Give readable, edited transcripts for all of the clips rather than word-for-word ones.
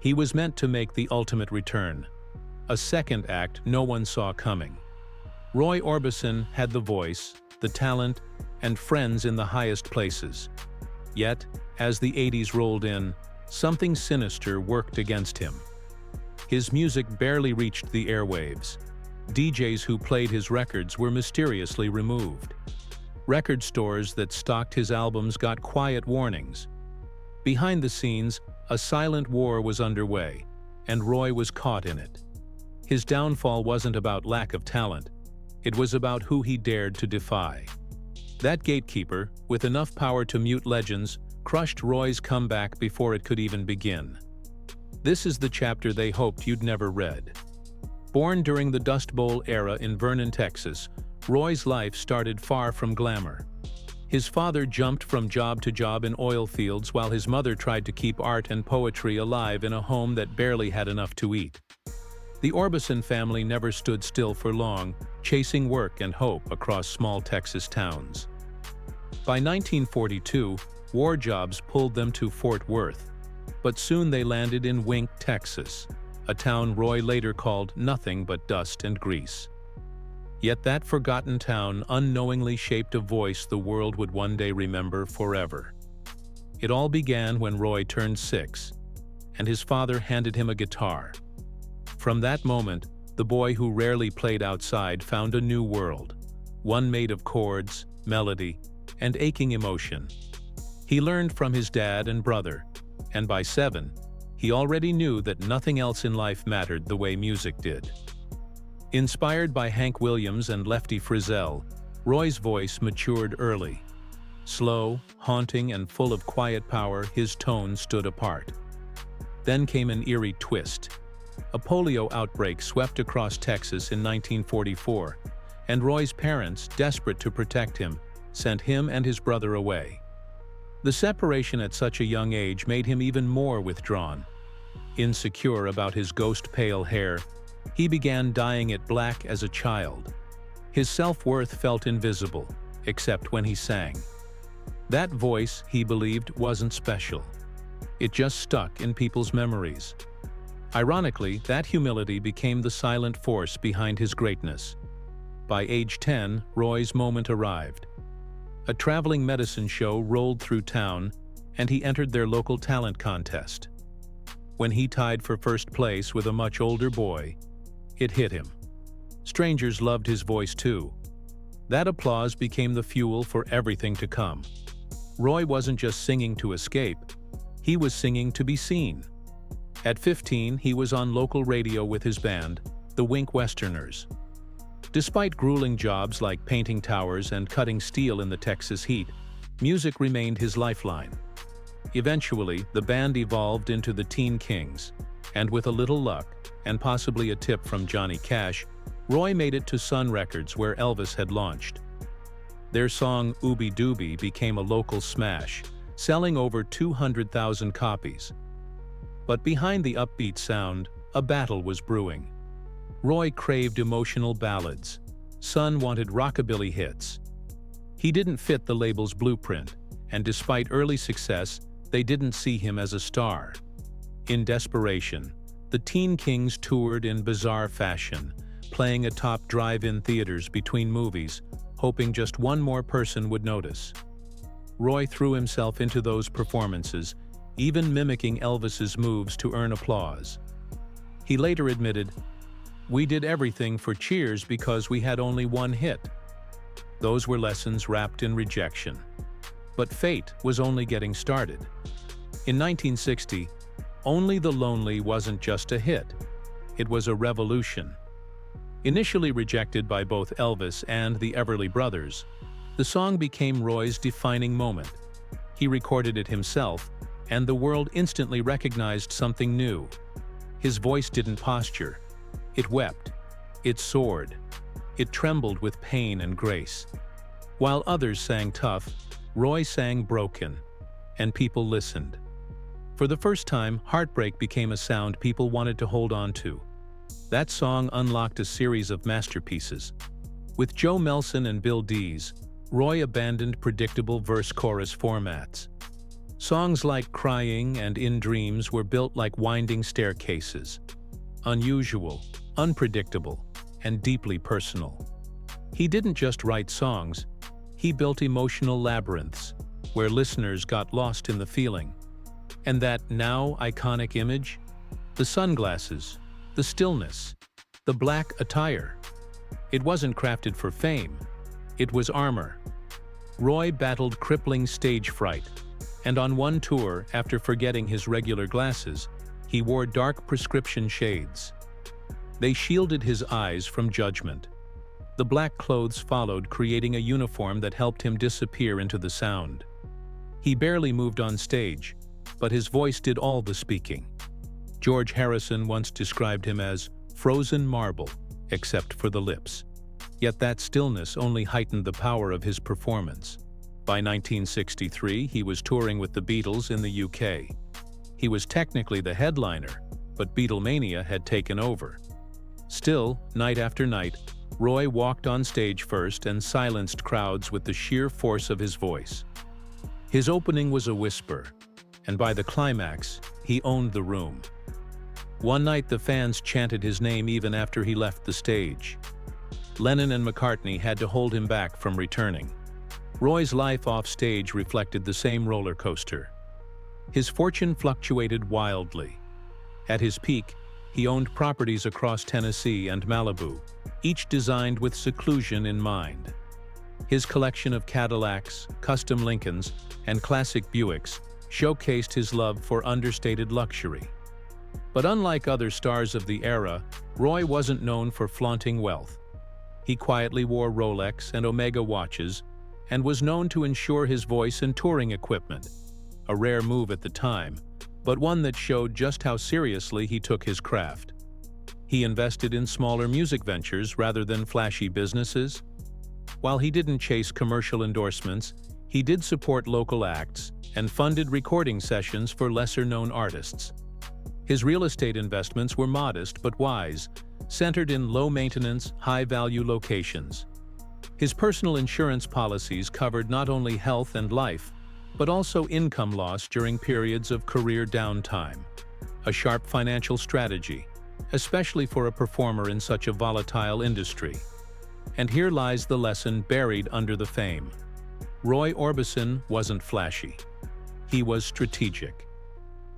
He was meant to make the ultimate return, a second act no one saw coming. Roy Orbison had the voice, the talent, and friends in the highest places. Yet, as the 80s rolled in, something sinister worked against him. His music barely reached the airwaves. DJs who played his records were mysteriously removed. Record stores that stocked his albums got quiet warnings. Behind the scenes, a silent war was underway, and Roy was caught in it. His downfall wasn't about lack of talent. It was about who he dared to defy. That gatekeeper, with enough power to mute legends, crushed Roy's comeback before it could even begin. This is the chapter they hoped you'd never read. Born during the Dust Bowl era in Vernon, Texas, Roy's life started far from glamour. His father jumped from job to job in oil fields while his mother tried to keep art and poetry alive in a home that barely had enough to eat. The Orbison family never stood still for long, chasing work and hope across small Texas towns. By 1942, war jobs pulled them to Fort Worth, but soon they landed in Wink, Texas, a town Roy later called nothing but dust and grease. Yet that forgotten town unknowingly shaped a voice the world would one day remember forever. It all began when Roy turned 6, and his father handed him a guitar. From that moment, the boy who rarely played outside found a new world, one made of chords, melody, and aching emotion. He learned from his dad and brother, and by 7, he already knew that nothing else in life mattered the way music did. Inspired by Hank Williams and Lefty Frizzell, Roy's voice matured early. Slow, haunting, and full of quiet power, his tone stood apart. Then came an eerie twist. A polio outbreak swept across Texas in 1944, and Roy's parents, desperate to protect him, sent him and his brother away. The separation at such a young age made him even more withdrawn. Insecure about his ghost-pale hair, he began dyeing it black as a child. His self-worth felt invisible, except when he sang. That voice, he believed, wasn't special. It just stuck in people's memories. Ironically, that humility became the silent force behind his greatness. By age 10, Roy's moment arrived. A traveling medicine show rolled through town, and he entered their local talent contest. When he tied for first place with a much older boy, it hit him. Strangers loved his voice too. That applause became the fuel for everything to come. Roy wasn't just singing to escape, he was singing to be seen. At 15, he was on local radio with his band, the Wink Westerners. Despite grueling jobs like painting towers and cutting steel in the Texas heat, music remained his lifeline. Eventually, the band evolved into the Teen Kings, and with a little luck, and possibly a tip from Johnny Cash, Roy made it to Sun Records where Elvis had launched. Their song Ooby Dooby became a local smash, selling over 200,000 copies. But behind the upbeat sound, a battle was brewing. Roy craved emotional ballads. Sun wanted rockabilly hits. He didn't fit the label's blueprint, and despite early success, they didn't see him as a star. In desperation, the Teen Kings toured in bizarre fashion, playing atop drive-in theaters between movies, hoping just one more person would notice. Roy threw himself into those performances, even mimicking Elvis's moves to earn applause. He later admitted, "We did everything for Cheers because we had only one hit." Those were lessons wrapped in rejection. But fate was only getting started. In 1960, Only the Lonely wasn't just a hit. It was a revolution. Initially rejected by both Elvis and the Everly Brothers, the song became Roy's defining moment. He recorded it himself, and the world instantly recognized something new. His voice didn't posture. It wept. It soared. It trembled with pain and grace. While others sang tough, Roy sang broken, and people listened. For the first time, heartbreak became a sound people wanted to hold on to. That song unlocked a series of masterpieces. With Joe Melson and Bill Dees, Roy abandoned predictable verse-chorus formats. Songs like Crying and In Dreams were built like winding staircases, unusual, unpredictable, and deeply personal. He didn't just write songs, he built emotional labyrinths where listeners got lost in the feeling. And that now iconic image? The sunglasses, the stillness, the black attire. It wasn't crafted for fame, it was armor. Roy battled crippling stage fright, and on one tour, after forgetting his regular glasses, he wore dark prescription shades. They shielded his eyes from judgment. The black clothes followed, creating a uniform that helped him disappear into the sound. He barely moved on stage, but his voice did all the speaking. George Harrison once described him as frozen marble, except for the lips. Yet that stillness only heightened the power of his performance. By 1963, he was touring with the Beatles in the UK. He was technically the headliner, but Beatlemania had taken over. Still, night after night, Roy walked on stage first and silenced crowds with the sheer force of his voice. His opening was a whisper, and by the climax, he owned the room. One night the fans chanted his name even after he left the stage. Lennon and McCartney had to hold him back from returning. Roy's life off stage reflected the same roller coaster. His fortune fluctuated wildly. At his peak, he owned properties across Tennessee and Malibu, each designed with seclusion in mind. His collection of Cadillacs, custom Lincolns, and classic Buicks showcased his love for understated luxury. But unlike other stars of the era, Roy wasn't known for flaunting wealth. He quietly wore Rolex and Omega watches and was known to insure his voice and touring equipment, a rare move at the time, but one that showed just how seriously he took his craft. He invested in smaller music ventures rather than flashy businesses. While he didn't chase commercial endorsements, he did support local acts and funded recording sessions for lesser-known artists. His real estate investments were modest but wise, centered in low-maintenance, high-value locations. His personal insurance policies covered not only health and life, but also income loss during periods of career downtime. A sharp financial strategy, especially for a performer in such a volatile industry. And here lies the lesson buried under the fame. Roy Orbison wasn't flashy. He was strategic.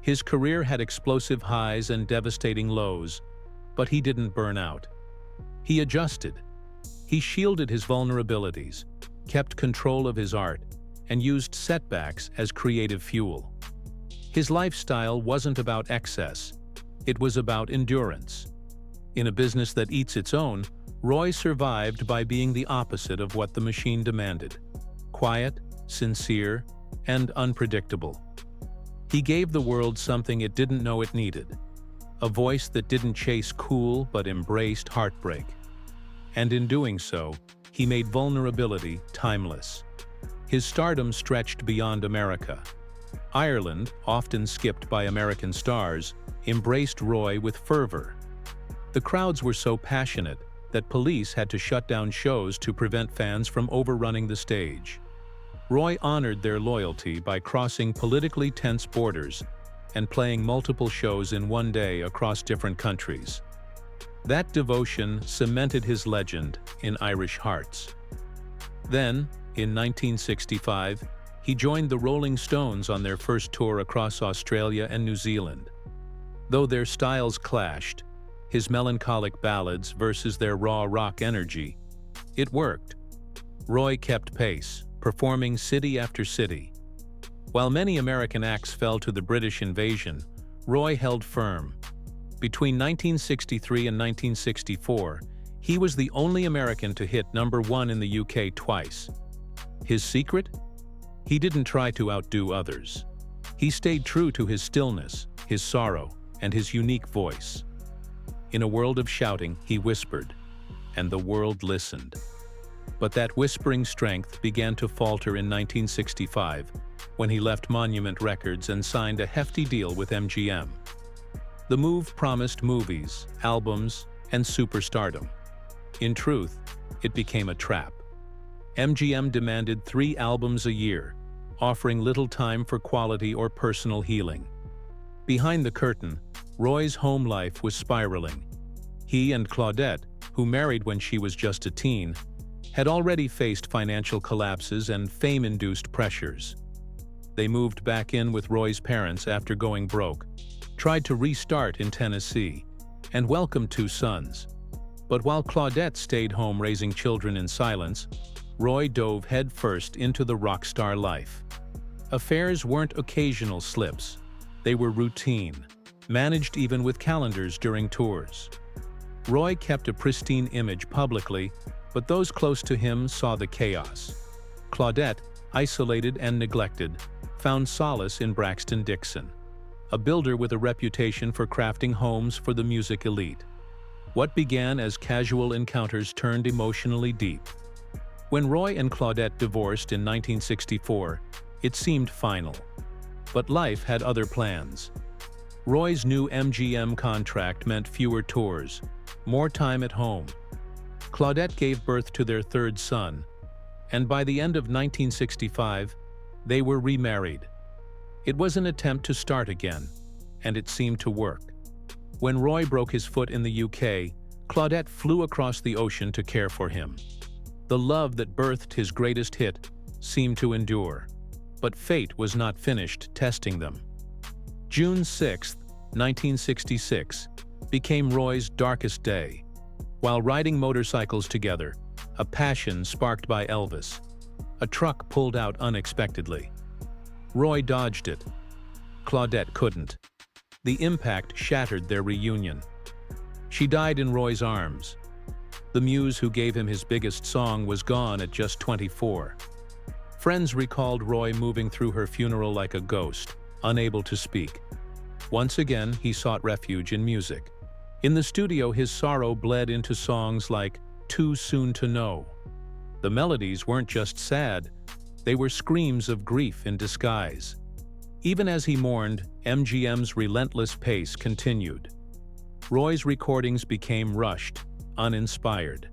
His career had explosive highs and devastating lows, but he didn't burn out. He adjusted. He shielded his vulnerabilities, kept control of his art, and used setbacks as creative fuel. His lifestyle wasn't about excess, it was about endurance. In a business that eats its own, Roy survived by being the opposite of what the machine demanded: quiet, sincere, and unpredictable. He gave the world something it didn't know it needed, a voice that didn't chase cool but embraced heartbreak. And in doing so, he made vulnerability timeless. His stardom stretched beyond America. Ireland, often skipped by American stars, embraced Roy with fervor. The crowds were so passionate that police had to shut down shows to prevent fans from overrunning the stage. Roy honored their loyalty by crossing politically tense borders and playing multiple shows in one day across different countries. That devotion cemented his legend in Irish hearts. Then, in 1965, he joined the Rolling Stones on their first tour across Australia and New Zealand. Though their styles clashed, his melancholic ballads versus their raw rock energy, it worked. Roy kept pace, performing city after city. While many American acts fell to the British invasion, Roy held firm. Between 1963 and 1964, he was the only American to hit #1 in the UK twice. His secret? He didn't try to outdo others. He stayed true to his stillness, his sorrow, and his unique voice. In a world of shouting, he whispered, and the world listened. But that whispering strength began to falter in 1965, when he left Monument Records and signed a hefty deal with MGM. The move promised movies, albums, and superstardom. In truth, it became a trap. MGM demanded 3 albums a year, offering little time for quality or personal healing. Behind the curtain, Roy's home life was spiraling. He and Claudette, who married when she was just a teen, had already faced financial collapses and fame-induced pressures. They moved back in with Roy's parents after going broke, tried to restart in Tennessee, and welcomed 2 sons. But while Claudette stayed home raising children in silence, Roy dove headfirst into the rock star life. Affairs weren't occasional slips. They were routine, managed even with calendars during tours. Roy kept a pristine image publicly, but those close to him saw the chaos. Claudette, isolated and neglected, found solace in Braxton Dixon, a builder with a reputation for crafting homes for the music elite. What began as casual encounters turned emotionally deep. When Roy and Claudette divorced in 1964, it seemed final. But life had other plans. Roy's new MGM contract meant fewer tours, more time at home. Claudette gave birth to their 3rd son, and by the end of 1965, they were remarried. It was an attempt to start again, and it seemed to work. When Roy broke his foot in the UK, Claudette flew across the ocean to care for him. The love that birthed his greatest hit seemed to endure, but fate was not finished testing them. June 6, 1966, became Roy's darkest day. While riding motorcycles together, a passion sparked by Elvis, a truck pulled out unexpectedly. Roy dodged it. Claudette couldn't. The impact shattered their reunion. She died in Roy's arms. The muse who gave him his biggest song was gone at just 24. Friends recalled Roy moving through her funeral like a ghost, unable to speak. Once again, he sought refuge in music. In the studio, his sorrow bled into songs like "Too Soon to Know." The melodies weren't just sad, they were screams of grief in disguise. Even as he mourned, MGM's relentless pace continued. Roy's recordings became rushed, uninspired.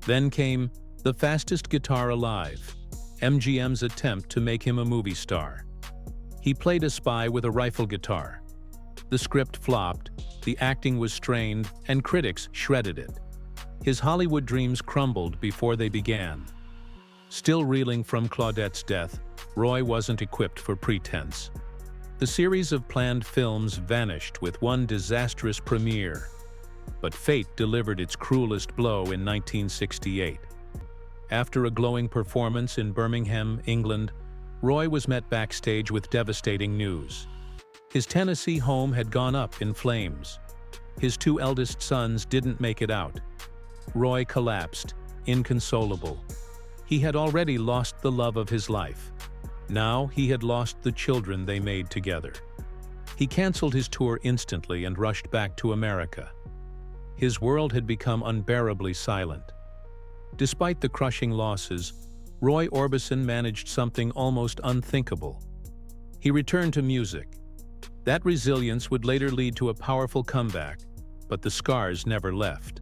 Then came "The Fastest Guitar Alive," MGM's attempt to make him a movie star. He played a spy with a rifle guitar. The script flopped, the acting was strained, and critics shredded it. His Hollywood dreams crumbled before they began. Still reeling from Claudette's death, Roy wasn't equipped for pretense. The series of planned films vanished with one disastrous premiere. But fate delivered its cruelest blow in 1968. After a glowing performance in Birmingham, England, Roy was met backstage with devastating news. His Tennessee home had gone up in flames. His 2 eldest sons didn't make it out. Roy collapsed, inconsolable. He had already lost the love of his life. Now he had lost the children they made together. He canceled his tour instantly and rushed back to America. His world had become unbearably silent. Despite the crushing losses, Roy Orbison managed something almost unthinkable. He returned to music. That resilience would later lead to a powerful comeback, but the scars never left.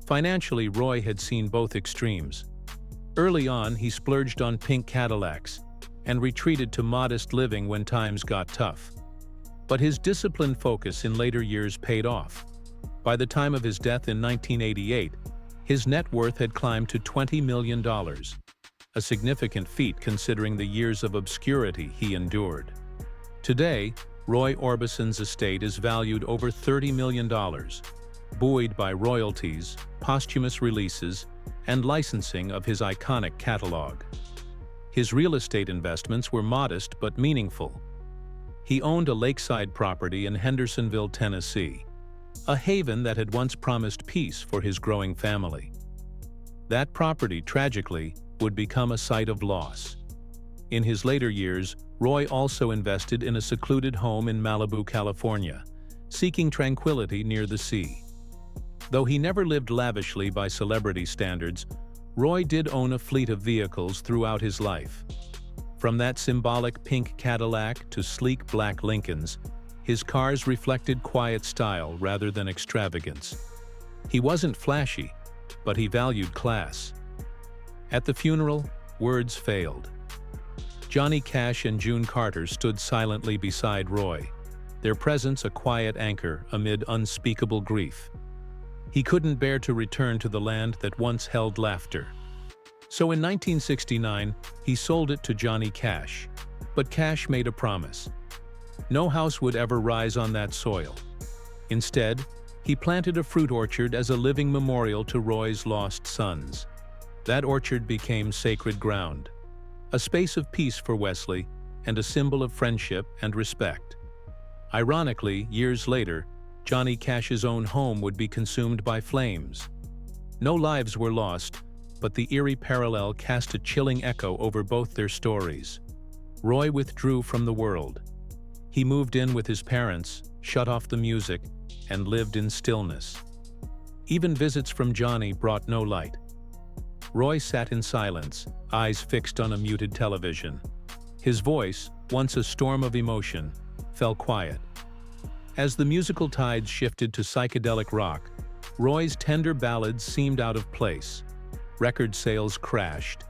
Financially, Roy had seen both extremes. Early on, he splurged on pink Cadillacs and retreated to modest living when times got tough. But his disciplined focus in later years paid off. By the time of his death in 1988, his net worth had climbed to $20 million, a significant feat considering the years of obscurity he endured. Today, Roy Orbison's estate is valued over $30 million, buoyed by royalties, posthumous releases, and licensing of his iconic catalog. His real estate investments were modest but meaningful. He owned a lakeside property in Hendersonville, Tennessee, a haven that had once promised peace for his growing family. That property, tragically, would become a site of loss. In his later years, Roy also invested in a secluded home in Malibu, California, seeking tranquility near the sea. Though he never lived lavishly by celebrity standards, Roy did own a fleet of vehicles throughout his life. From that symbolic pink Cadillac to sleek black Lincolns, his cars reflected quiet style rather than extravagance. He wasn't flashy, but he valued class. At the funeral, words failed. Johnny Cash and June Carter stood silently beside Roy, their presence a quiet anchor amid unspeakable grief. He couldn't bear to return to the land that once held laughter. So in 1969, he sold it to Johnny Cash. But Cash made a promise. No house would ever rise on that soil. Instead, he planted a fruit orchard as a living memorial to Roy's lost sons. That orchard became sacred ground, a space of peace for Wesley and a symbol of friendship and respect. Ironically, years later, Johnny Cash's own home would be consumed by flames. No lives were lost, but the eerie parallel cast a chilling echo over both their stories. Roy withdrew from the world. He moved in with his parents, shut off the music, and lived in stillness. Even visits from Johnny brought no light. Roy sat in silence, eyes fixed on a muted television. His voice, once a storm of emotion, fell quiet. As the musical tides shifted to psychedelic rock, Roy's tender ballads seemed out of place. Record sales crashed.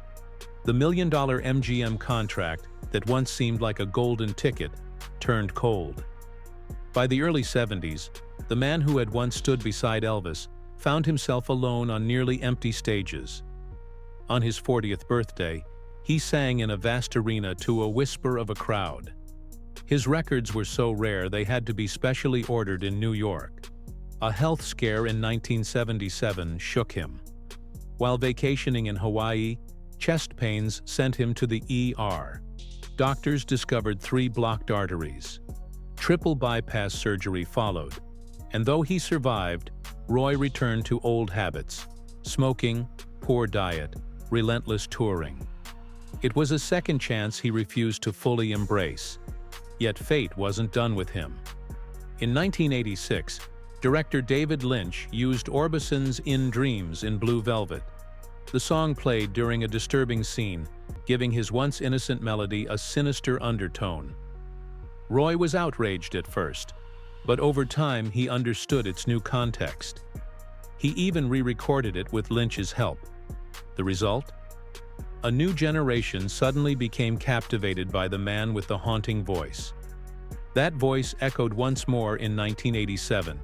The million-dollar MGM contract that once seemed like a golden ticket turned cold. By the early 70s, the man who had once stood beside Elvis found himself alone on nearly empty stages. On his 40th birthday, he sang in a vast arena to a whisper of a crowd. His records were so rare they had to be specially ordered in New York. A health scare in 1977 shook him. While vacationing in Hawaii, chest pains sent him to the ER. Doctors discovered 3 blocked arteries. Triple bypass surgery followed, and though he survived, Roy returned to old habits: smoking, poor diet, relentless touring. It was a second chance he refused to fully embrace. Yet fate wasn't done with him. In 1986, director David Lynch used Orbison's In Dreams in Blue Velvet. The song played during a disturbing scene, giving his once innocent melody a sinister undertone. Roy was outraged at first, but over time he understood its new context. He even re-recorded it with Lynch's help. The result? A new generation suddenly became captivated by the man with the haunting voice. That voice echoed once more in 1987,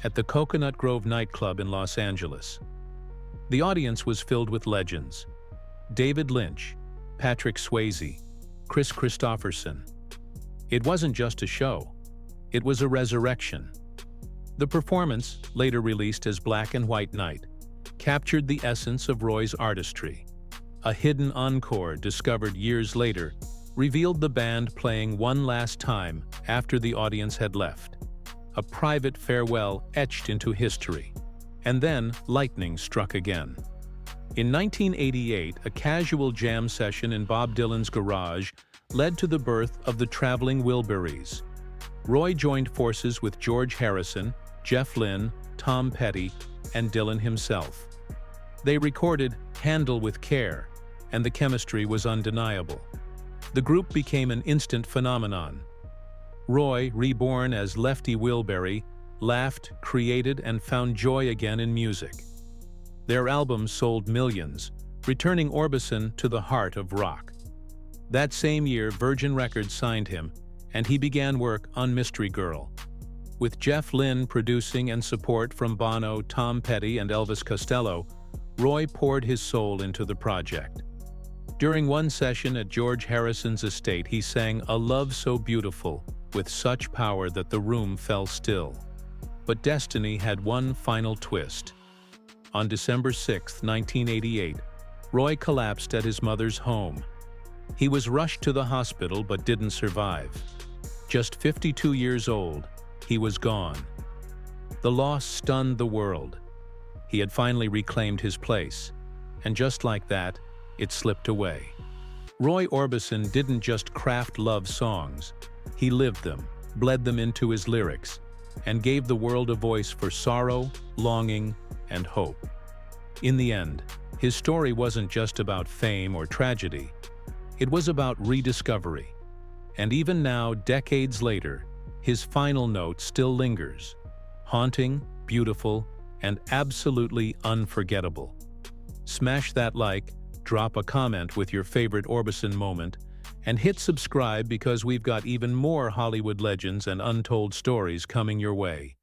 at the Coconut Grove nightclub in Los Angeles. The audience was filled with legends: David Lynch, Patrick Swayze, Chris Christopherson. It wasn't just a show, it was a resurrection. The performance, later released as Black and White Night, captured the essence of Roy's artistry. A hidden encore discovered years later revealed the band playing one last time after the audience had left. A private farewell etched into history. And then lightning struck again. In 1988, a casual jam session in Bob Dylan's garage led to the birth of the Traveling Wilburys. Roy joined forces with George Harrison, Jeff Lynne, Tom Petty, and Dylan himself. They recorded Handle with Care, and the chemistry was undeniable. The group became an instant phenomenon. Roy, reborn as Lefty Wilbury, laughed, created, and found joy again in music. Their albums sold millions, returning Orbison to the heart of rock. That same year, Virgin Records signed him, and he began work on Mystery Girl. With Jeff Lynne producing and support from Bono, Tom Petty, and Elvis Costello, Roy poured his soul into the project. During one session at George Harrison's estate, he sang "A Love So Beautiful" with such power that the room fell still. But destiny had one final twist. On December 6, 1988, Roy collapsed at his mother's home. He was rushed to the hospital but didn't survive. Just 52 years old, he was gone. The loss stunned the world. He had finally reclaimed his place, and just like that, it slipped away. Roy Orbison didn't just craft love songs. He lived them, bled them into his lyrics, and gave the world a voice for sorrow, longing, and hope. In the end, his story wasn't just about fame or tragedy. It was about rediscovery. And even now, decades later, his final note still lingers, haunting, beautiful, and absolutely unforgettable. Smash that like, drop a comment with your favorite Orbison moment, And hit subscribe because we've got even more Hollywood legends and untold stories coming your way.